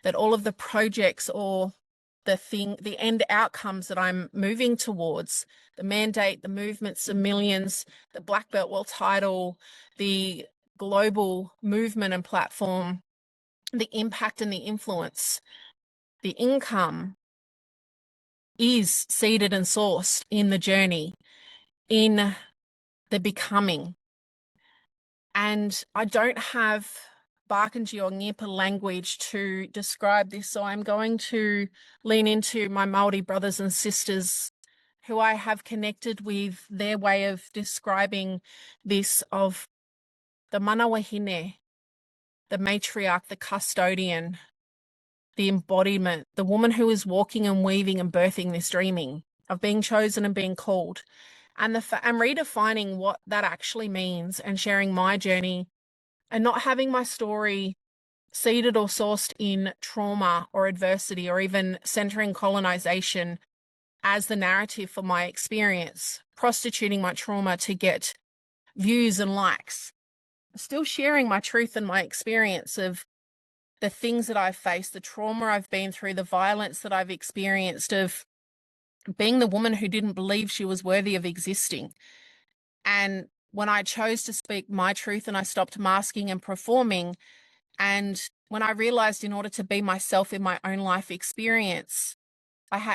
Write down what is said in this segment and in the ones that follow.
that all of the projects or the end outcomes that I'm moving towards, the mandate, the movements of millions, the black belt world title, the global movement and platform, the impact and the influence, the income is seeded and sourced in the journey, in the becoming. And I don't have Barkindji or Ngipa language to describe this, so I'm going to lean into my Māori brothers and sisters who I have connected with, their way of describing this, of the mana wahine, the matriarch, the custodian, the embodiment, the woman who is walking and weaving and birthing this dreaming of being chosen and being called. And I'm redefining what that actually means and sharing my journey and not having my story seeded or sourced in trauma or adversity or even centering colonization as the narrative for my experience, prostituting my trauma to get views and likes. Still sharing my truth and my experience of the things that I've faced, the trauma I've been through, the violence that I've experienced, of being the woman who didn't believe she was worthy of existing. And when I chose to speak my truth and I stopped masking and performing, and when I realized in order to be myself in my own life experience,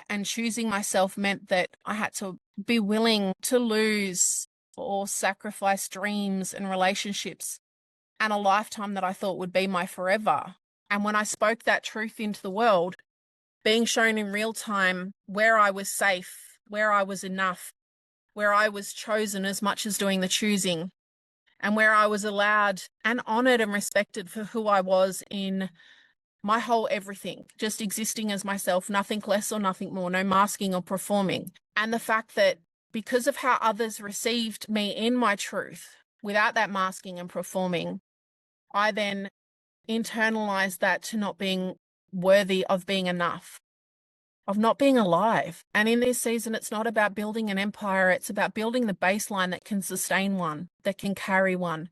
and choosing myself meant that I had to be willing to lose or sacrifice dreams and relationships and a lifetime that I thought would be my forever. And when I spoke that truth into the world, being shown in real time where I was safe, where I was enough, where I was chosen as much as doing the choosing, and where I was allowed and honored and respected for who I was in my whole everything, just existing as myself, nothing less or nothing more, no masking or performing. And the fact that because of how others received me in my truth, without that masking and performing, I then internalized that to not being worthy of being enough, of not being alive. And in this season, it's not about building an empire. It's about building the baseline that can sustain one, that can carry one.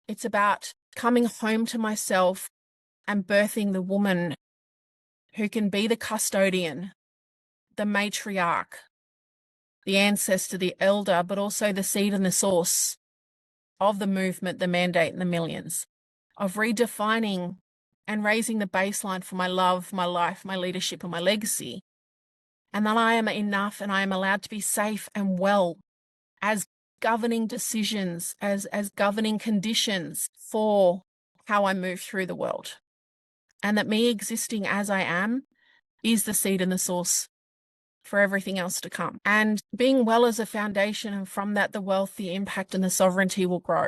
It's about coming home to myself and birthing the woman who can be the custodian, the matriarch, the ancestor, the elder, but also the seed and the source of the movement, the mandate, and the millions, of redefining and raising the baseline for my love, my life, my leadership, and my legacy. And that I am enough and I am allowed to be safe and well as governing decisions, as governing conditions for how I move through the world. And that me existing as I am is the seed and the source for everything else to come. And being well as a foundation, and from that, the wealth, the impact, and the sovereignty will grow.